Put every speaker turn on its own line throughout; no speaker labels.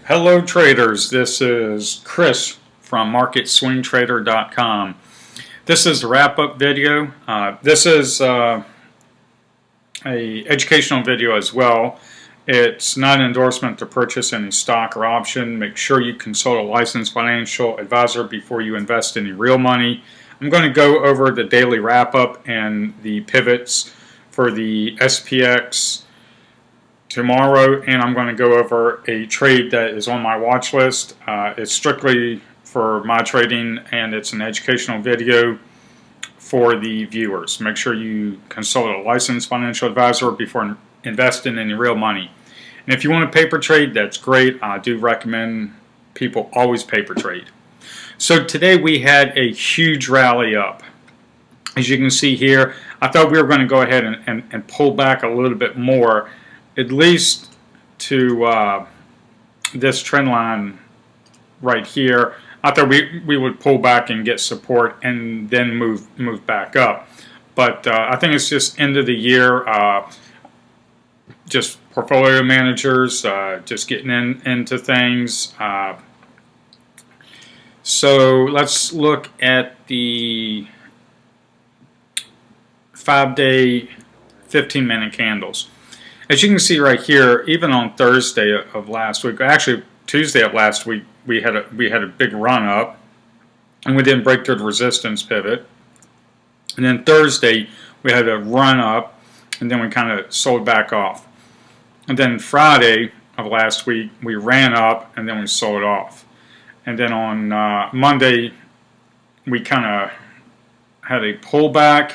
Hello traders, this is Chris from MarketSwingTrader.com. This is a wrap-up video. This is a educational video as well. It's not an endorsement to purchase any stock or option. Make sure you consult a licensed financial advisor before you invest any real money. I'm going to go over the daily wrap-up and the pivots for the SPX tomorrow, and I'm going to go over a trade that is on my watch list. It's strictly for my trading, and it's an educational video for the viewers. Make sure you consult a licensed financial advisor before investing any real money. And if you want a paper trade, that's great. I do recommend people always paper trade. So today we had a huge rally up. As you can see here, I thought we were going to go ahead and pull back a little bit more, at least to this trend line right here. I thought we would pull back and get support and then move back up. But I think it's just end of the year, just portfolio managers just getting into things. So let's look at the 5-day 15-minute candles. As you can see right here, even on Thursday of last week, actually Tuesday of last week, we had a big run up, and we didn't break through the resistance pivot. And then Thursday we had a run up, and then we kind of sold back off. And then Friday of last week we ran up, and then we sold off. And then on Monday we kind of had a pullback.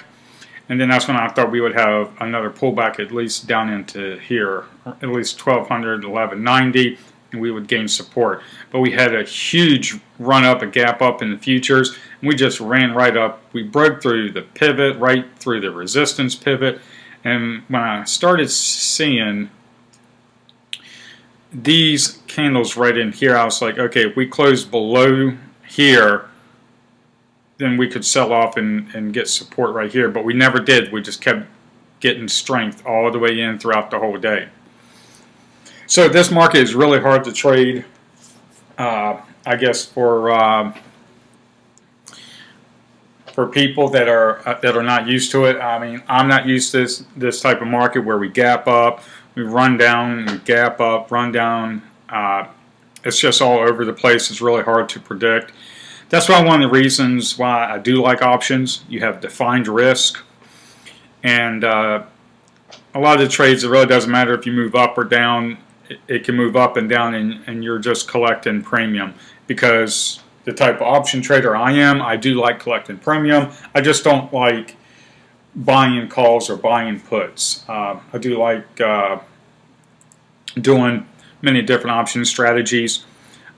And then that's when I thought we would have another pullback, at least down into here, at least 1200, 1190, and we would gain support. But we had a huge run up, a gap up in the futures, and we just ran right up. We broke through the pivot, right through the resistance pivot. And when I started seeing these candles right in here, I was like, okay, if we close below here, then we could sell off and get support right here, but we never did. We just kept getting strength all the way in throughout the whole day. So this market is really hard to trade, I guess, for people that are not used to it. I mean, I'm not used to this type of market where we gap up, we run down, we gap up, run down. It's just all over the place. It's really hard to predict. That's why one of the reasons why I do like options. You have defined risk, and a lot of the trades, it really doesn't matter if you move up or down. It can move up and down, and you're just collecting premium. Because the type of option trader I am, I do like collecting premium. I just don't like buying calls or buying puts. I do like doing many different option strategies,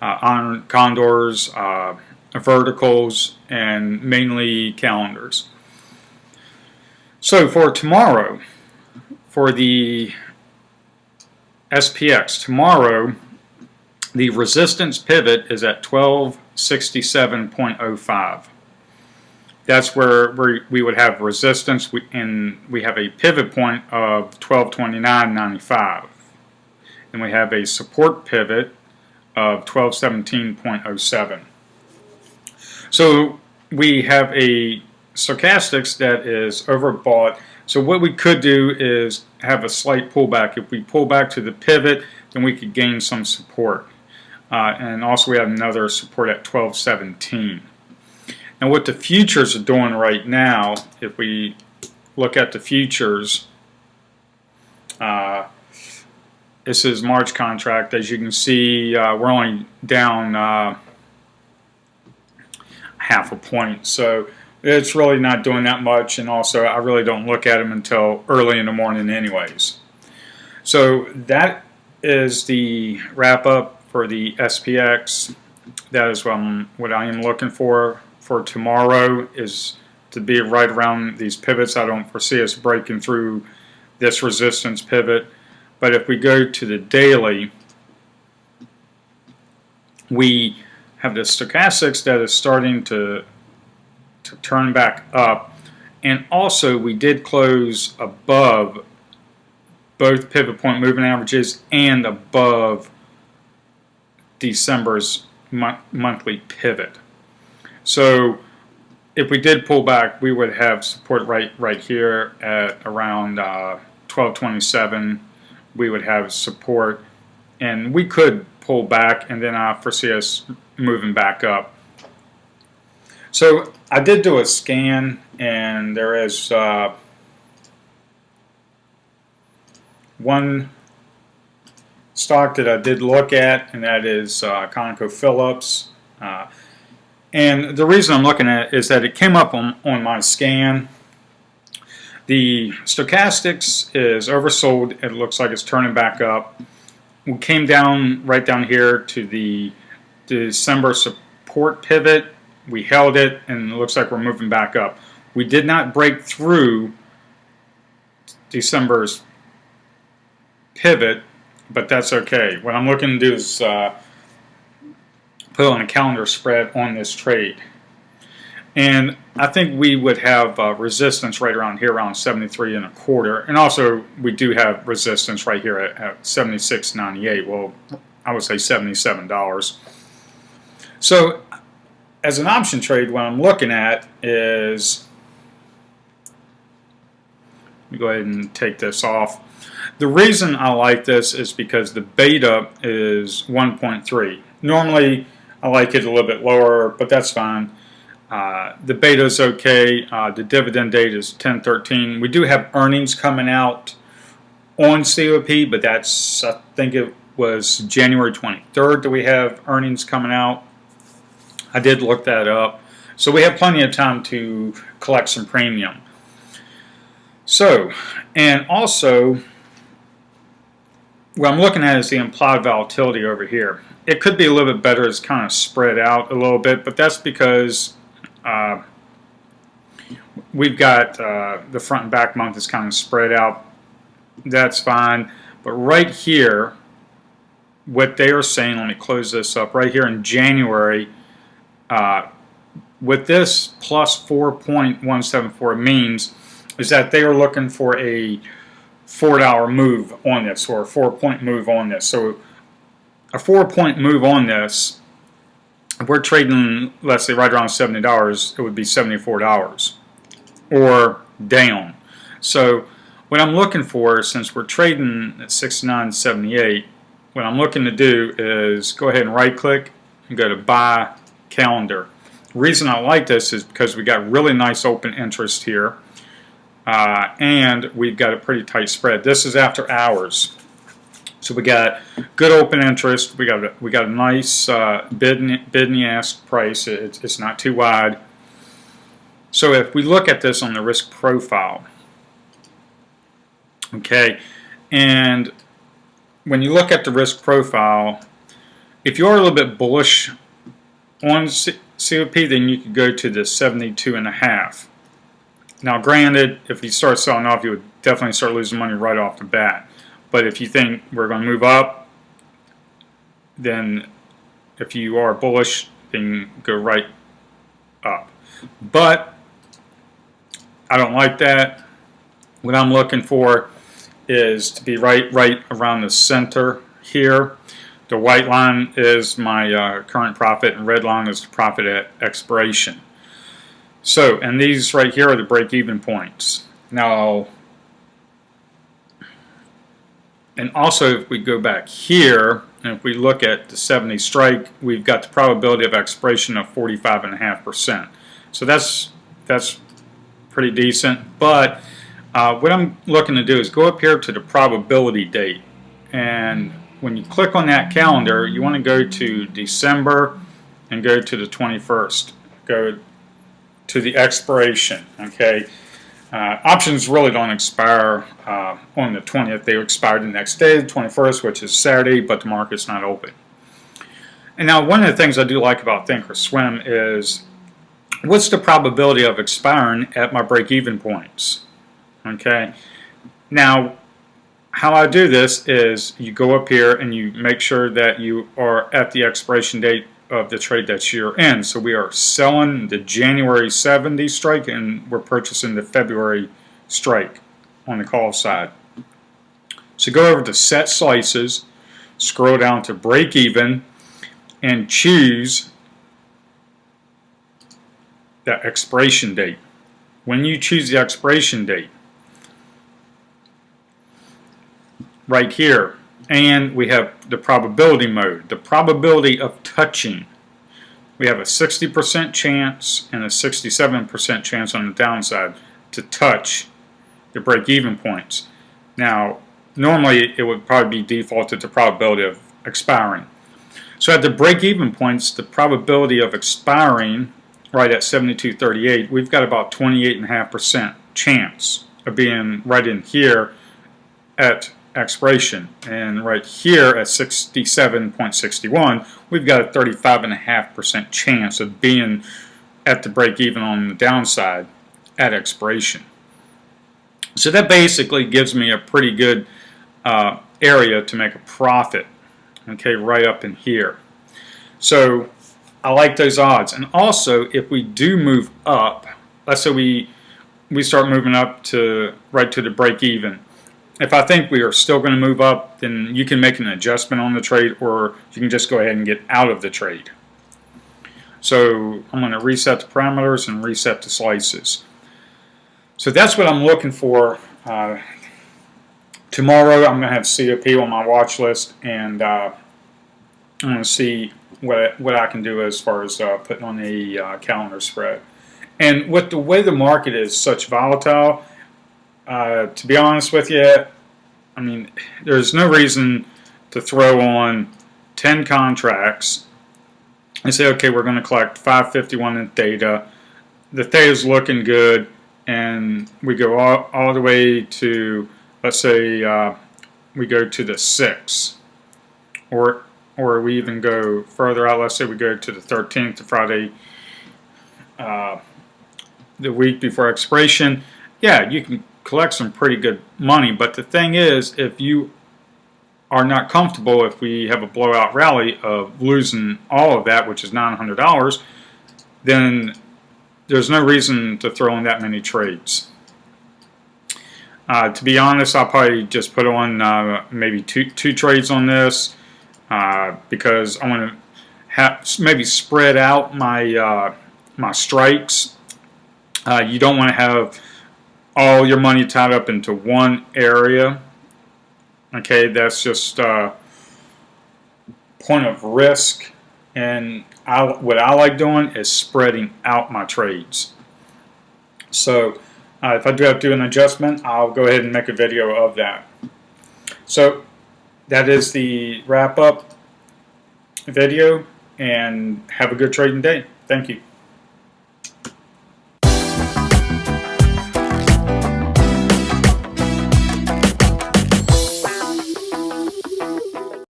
on condors, verticals, and mainly calendars. So for tomorrow, for the SPX, tomorrow the resistance pivot is at 1267.05. That's where we would have resistance, and we have a pivot point of 1229.95. And we have a support pivot of 1217.07. So we have a stochastics that is overbought. So what we could do is have a slight pullback. If we pull back to the pivot, then we could gain some support. And also we have another support at 1217. Now what the futures are doing right now, if we look at the futures, this is March contract. As you can see, we're only down half a point, so it's really not doing that much, and also I really don't look at them until early in the morning anyways. So that is the wrap up for the SPX. That is what I am looking for tomorrow, is to be right around these pivots. I don't foresee us breaking through this resistance pivot. But if we go to the daily, we have the stochastics that is starting to turn back up, and also we did close above both pivot point moving averages and above December's monthly pivot. So if we did pull back, we would have support right here at around 1227. We would have support, and we could pull back, and then I foresee us moving back up. So I did do a scan, and there is one stock that I did look at, and that is ConocoPhillips. And the reason I'm looking at it is that it came up on my scan. The stochastics is oversold. It looks like it's turning back up. We came down right down here to the December support pivot. We held it, and it looks like we're moving back up. We did not break through December's pivot, but that's okay. What I'm looking to do is put on a calendar spread on this trade, and I think we would have resistance right around here, around 73.25, and also we do have resistance right here at 76.98. Well, I would say $77. So as an option trade, what I'm looking at is, let me go ahead and take this off. The reason I like this is because the beta is 1.3. Normally I like it a little bit lower, but that's fine. The beta is okay. The dividend date is 10/13. We do have earnings coming out on COP, but that's, I think it was January 23rd that we have earnings coming out. I did look that up. So we have plenty of time to collect some premium. So, and also, what I'm looking at is the implied volatility over here. It could be a little bit better. It's kind of spread out a little bit, but that's because we've got the front and back month is kind of spread out. That's fine. But right here, what they are saying, let me close this up, right here in January, with this plus 4.174 means is that they are looking for a $4 move on this, or a 4-point move on this. So a 4-point move on this, if we're trading, let's say, right around $70, it would be $74 or down. So what I'm looking for, since we're trading at 69.78, what I'm looking to do is go ahead and right click and go to buy calendar. The reason I like this is because we got really nice open interest here, and we've got a pretty tight spread. This is after hours, so we got good open interest. We got a nice bid and ask price. It's not too wide. So if we look at this on the risk profile, okay, and when you look at the risk profile, if you're a little bit bullish on COP, then you could go to the 72.5. Now, granted, if you start selling off, you would definitely start losing money right off the bat. But if you think we're going to move up, then if you are bullish, then go right up. But I don't like that. What I'm looking for is to be right around the center here. The white line is my current profit, and red line is the profit at expiration. So, and these right here are the break-even points. Now, and also if we go back here, and if we look at the 70 strike, we've got the probability of expiration of 45.5%. So that's pretty decent. But what I'm looking to do is go up here to the probability date, and when you click on that calendar, you want to go to December and go to the 21st. Go to the expiration. Okay, options really don't expire on the 20th. They expire the next day, the 21st, which is Saturday, but the market's not open. And now, one of the things I do like about Thinkorswim is what's the probability of expiring at my break-even points. Okay, now how I do this is you go up here and you make sure that you are at the expiration date of the trade that you're in. So we are selling the January 70 strike, and we're purchasing the February strike on the call side. So go over to set slices, scroll down to break even. and choose the expiration date. When you choose the expiration date, right here, and we have the probability mode, the probability of touching. We have a 60% chance and a 67% chance on the downside to touch the break-even points. Now, normally it would probably be defaulted to probability of expiring. So at the break-even points, the probability of expiring right at 72.38, we've got about 28.5% chance of being right in here at expiration, and right here at 67.61 we've got a 35.5% chance of being at the break-even on the downside at expiration. So that basically gives me a pretty good area to make a profit, okay, right up in here. So I like those odds. And also, if we do move up, let's say we start moving up to right to the break-even, if I think we are still going to move up, then you can make an adjustment on the trade, or you can just go ahead and get out of the trade. So I'm going to reset the parameters and reset the slices. So that's what I'm looking for. Tomorrow I'm going to have COP on my watch list, and I'm going to see what I can do as far as putting on a calendar spread. And with the way the market is such volatile, to be honest with you, I mean, there's no reason to throw on 10 contracts and say, okay, we're going to collect 551 in theta. The theta is looking good, and we go all the way to, let's say, we go to the 6, or we even go further out. Let's say we go to the 13th, the Friday, the week before expiration. Yeah, you can collect some pretty good money, but the thing is, if you are not comfortable, if we have a blowout rally of losing all of that, which is $900, then there's no reason to throw in that many trades. To be honest, I'll probably just put on maybe two trades on this, because I want to maybe spread out my my strikes. You don't want to have all your money tied up into one area. Okay, that's just point of risk, and what I like doing is spreading out my trades. So if I do have to do an adjustment, I'll go ahead and make a video of that. So that is the wrap-up video, and have a good trading day. Thank you.